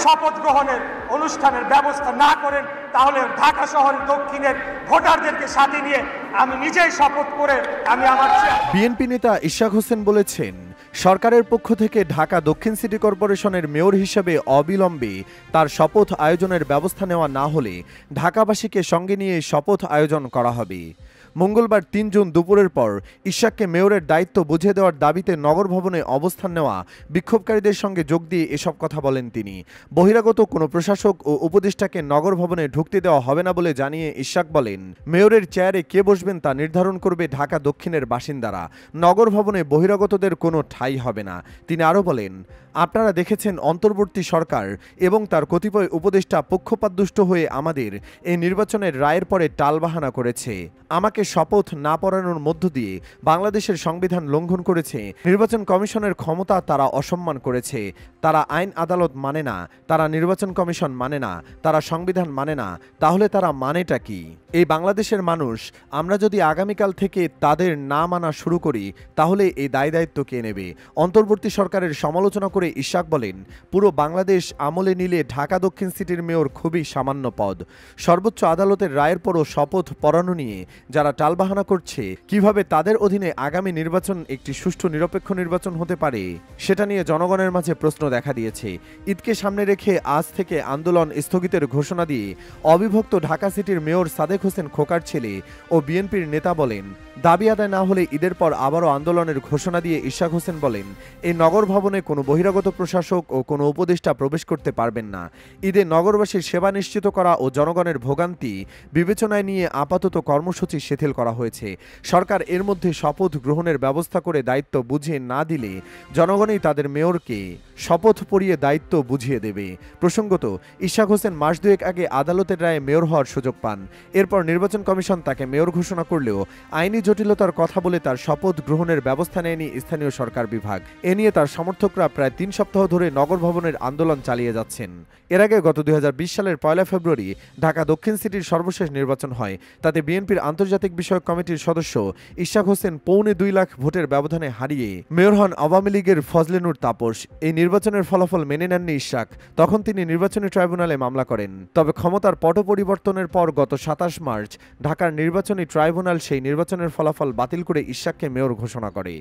শপথ গ্রহণের অনুষ্ঠানের ব্যবস্থা না করেন, তাহলে ঢাকা শহরের দক্ষিণের ভোটারদেরকে সাথে নিয়ে আমি নিজেই শপথ করে আমি আমার বিএনপি নেতা ইশাক হোসেন বলেছেন, সরকারের পক্ষ থেকে ঢাকা দক্ষিণ সিটি কর্পোরেশনের মেয়র হিসেবে অবিলম্বে তার শপথ আয়োজনের ব্যবস্থা নেওয়া না হলে ঢাকাবাসীকে সঙ্গে নিয়ে শপথ আয়োজন করা হবে। মঙ্গলবার ৩ জুন দুপুরের পর ইশাককে মেয়রের দায়িত্ব বুঝিয়ে দেওয়ার দাবিতে নগর ভবনে অবস্থান নেওয়া বিক্ষোভকারীদের সঙ্গে যোগ দিয়ে এসব কথা বলেন তিনি। বহিরাগত কোনো প্রশাসক ও উপদেষ্টাকে নগর ভবনে ঢুকতে দেওয়া হবে না বলে জানিয়ে ইশাক বলেন, মেয়রের চেয়ারে কে বসবেন তা নির্ধারণ করবে ঢাকা দক্ষিণের বাসিন্দারা। নগর ভবনে বহিরাগতদের কোনো ঠাঁই হবে না। তিনি আরও বলেন, আপনারা দেখেছেন অন্তর্বর্তী সরকার এবং তার কতিপয় উপদেষ্টা পক্ষপাতদুষ্ট হয়ে আমাদের এই নির্বাচনের রায়ের পরে টালবাহানা করেছে। আমাকে শপথ না পড়ানোর মধ্য দিয়ে বাংলাদেশের সংবিধান লঙ্ঘন করেছে। নির্বাচন কমিশনের ক্ষমতা তারা অসম্মান করেছে। তারা আইন আদালত মানে না, তারা নির্বাচন কমিশন মানে না, তারা সংবিধান মানে না। তাহলে তারা মানেটা কি? এই বাংলাদেশের মানুষ, আমরা যদি আগামীকাল থেকে তাদের না মানা শুরু করি তাহলে এই দায়িত্ব কে নেবে? অন্তর্বর্তী সরকারের সমালোচনা করে ইশাক বলেন, পুরো বাংলাদেশ আমলে নিলে ঢাকা দক্ষিণ সিটির মেয়র খুবই সামান্য পদ। সর্বোচ্চ আদালতের রায়ের পরও শপথ পড়ানো নিয়ে যারা টালবাহানা করছে, কিভাবে তাদের অধীনে আগামী নির্বাচন একটি সুষ্ঠু নিরপেক্ষ নির্বাচন হতে পারে সেটা নিয়ে জনগণের মাঝে প্রশ্ন দেখা দিয়েছে। ঈদকে সামনে রেখে আজ থেকে আন্দোলন স্থগিতের ঘোষণা দিয়ে অবিভক্ত ঢাকা সিটির মেয়র সাদেক হোসেন খোকার ছেলে ও বিএনপির নেতা বলেন, দাবি আদায় না হলে ঈদের পর আবারও আন্দোলনের ঘোষণা দিয়ে ইশাক হোসেন বলেন, এই নগর ভবনে কোনো বহিরাগত প্রশাসক ও কোনো উপদেষ্টা প্রবেশ করতে পারবেন না। ঈদে নগরবাসীর সেবা নিশ্চিত করা ও জনগণের ভোগান্তি বিবেচনায় নিয়ে আপাতত কর্মসূচি শিথিল করা হয়েছে। সরকার এর মধ্যে শপথ গ্রহণের ব্যবস্থা করে দায়িত্ব বুঝিয়ে না দিলে জনগণই তাদের মেয়রকে শপথ পড়িয়ে দায়িত্ব বুঝিয়ে দেবে। প্রসঙ্গত, ইশাক হোসেন মাস দুয়েক আগে আদালতের রায়ে মেয়র হওয়ার সুযোগ পান। এরপর নির্বাচন কমিশন তাকে মেয়র ঘোষণা করলেও আইনি জটিলতার কথা বলে তার শপথ গ্রহণের ব্যবস্থা নেয়নি স্থানীয় সরকার বিভাগ। এ নিয়ে তার সমর্থকরা প্রায় ৩ সপ্তাহ ধরে নগর ভবনের আন্দোলন চালিয়ে যাচ্ছেন। এর আগে গত ২০২০ সালের ১ ফেব্রুয়ারি ঢাকা দক্ষিণ সিটির সর্বশেষ নির্বাচন হয়। তাতে বিএনপির আন্তর্জাতিক বিষয়ক কমিটির সদস্য ইশাক হোসেন ২.৫ লাখ ভোটের ব্যবধানে হারিয়ে মেয়র হন আওয়ামী লীগের ফজলে নূর তাপস। এই নির্বাচনের ফলাফল মেনে নেননি ইশাক। তখন তিনি নির্বাচনী ট্রাইব্যুনালে মামলা করেন। তবে ক্ষমতার পট পরিবর্তনের পর গত ২৭ মার্চ ঢাকার নির্বাচনী ট্রাইব্যুনাল সেই নির্বাচনের ফলাফল বাতিল করে ইশাককে মেয়র ঘোষণা করে।